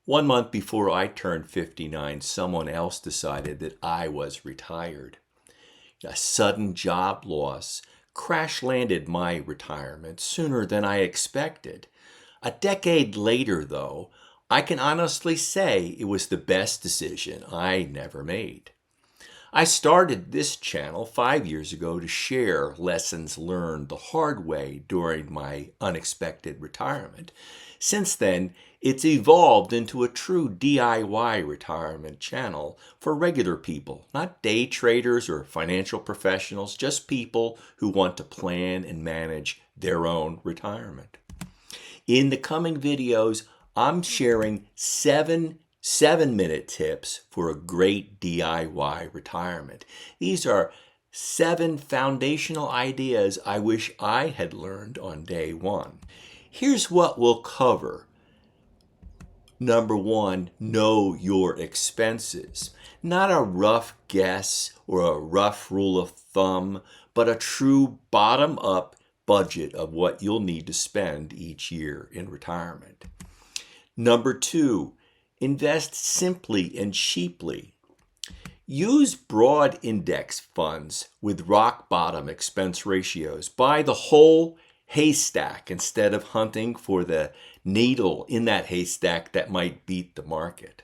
1 month before I turned 59, someone else decided that I was retired. A sudden job loss crash-landed my retirement sooner than I expected. A decade later, though, I can honestly say it was the best decision I never made. I started this channel 5 years ago to share lessons learned the hard way during my unexpected retirement. Since then, it's evolved into a true DIY retirement channel for regular people, not day traders or financial professionals, just people who want to plan and manage their own retirement. In the coming videos, I'm sharing seven-minute tips for a great DIY retirement. These are 7 foundational ideas I wish I had learned on day 1. Here's what we'll cover. Number 1, know your expenses. Not a rough guess or a rough rule of thumb, but a true bottom-up budget of what you'll need to spend each year in retirement. Number 2, invest simply and cheaply. Use broad index funds with rock-bottom expense ratios. Buy the whole haystack instead of hunting for the needle in that haystack that might beat the market.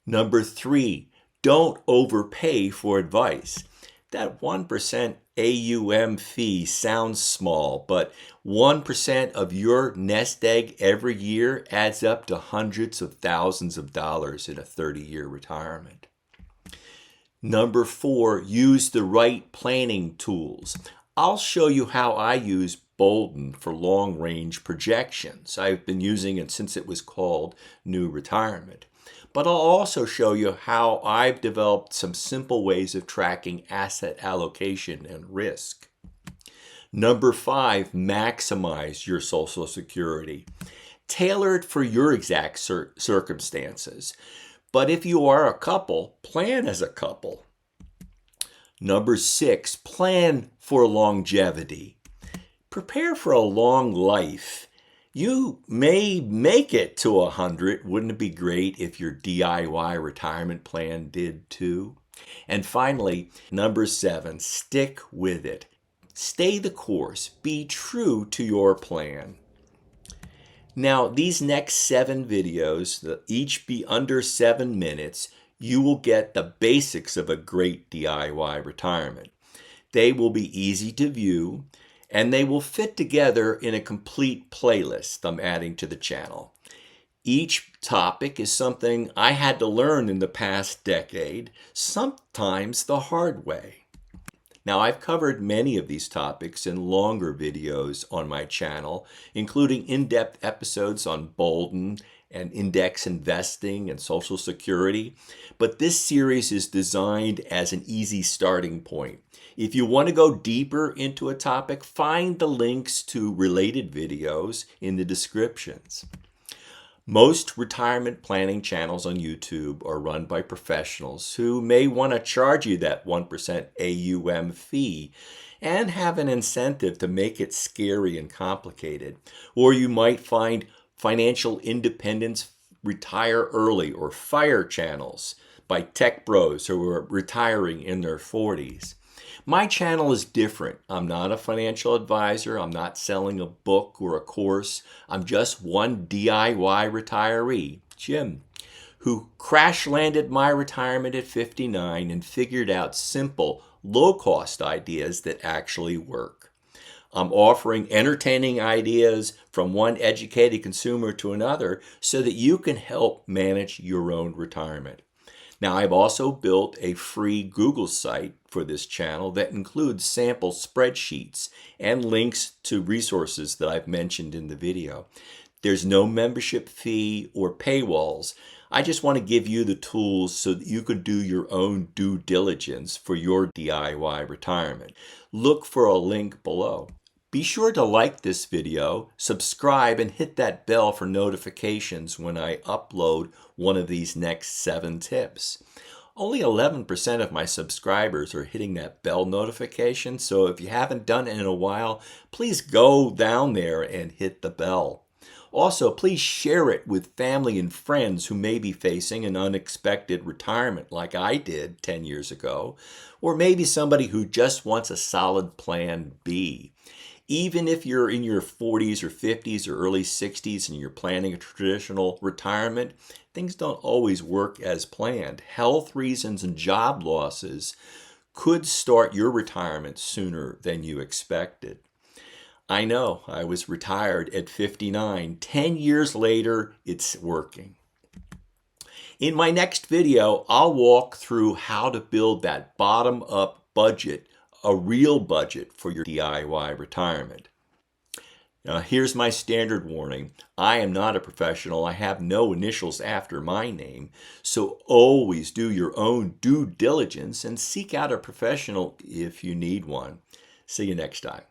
Number 3, don't overpay for advice. That 1% AUM fee sounds small, but 1% of your nest egg every year adds up to hundreds of thousands of dollars in a 30-year retirement. Number 4, use the right planning tools. I'll show you how I use Bolden for long-range projections. I've been using it since it was called New Retirement. But I'll also show you how I've developed some simple ways of tracking asset allocation and risk. Number 5, maximize your Social Security. Tailor it for your exact circumstances. But if you are a couple, plan as a couple. Number 6, plan for longevity. Prepare for a long life. You may make it to 100. Wouldn't it be great if your DIY retirement plan did too? And finally, number 7, stick with it. Stay the course. Be true to your plan. Now, these next 7 videos, they'll each be under 7 minutes. You will get the basics of a great DIY retirement. They will be easy to view, and they will fit together in a complete playlist I'm adding to the channel. Each topic is something I had to learn in the past decade, sometimes the hard way. Now, I've covered many of these topics in longer videos on my channel, including in-depth episodes on Bolden and index investing and Social Security, but this series is designed as an easy starting point. If you want to go deeper into a topic, find the links to related videos in the descriptions. Most retirement planning channels on YouTube are run by professionals who may want to charge you that 1% AUM fee and have an incentive to make it scary and complicated. Or you might find financial independence, retire early, or FIRE channels by tech bros who are retiring in their 40s. My channel is different. I'm not a financial advisor. I'm not selling a book or a course. I'm just one DIY retiree, Jim, who crash landed my retirement at 59 and figured out simple, low-cost ideas that actually work. I'm offering entertaining ideas from one educated consumer to another so that you can help manage your own retirement. Now, I've also built a free Google site for this channel that includes sample spreadsheets and links to resources that I've mentioned in the video. There's no membership fee or paywalls. I just want to give you the tools so that you can do your own due diligence for your DIY retirement. Look for a link below. Be sure to like this video, subscribe, and hit that bell for notifications when I upload one of these next 7 tips. Only 11% of my subscribers are hitting that bell notification, so if you haven't done it in a while, please go down there and hit the bell. Also, please share it with family and friends who may be facing an unexpected retirement like I did 10 years ago, or maybe somebody who just wants a solid plan B. Even if you're in your 40s or 50s or early 60s and you're planning a traditional retirement, things don't always work as planned. Health reasons and job losses could start your retirement sooner than you expected. I know, I was retired at 59. 10 years later, it's working. In my next video, I'll walk through how to build that bottom-up budget, a real budget for your DIY retirement. Now, here's my standard warning. I am not a professional. I have no initials after my name. So always do your own due diligence and seek out a professional if you need one. See you next time.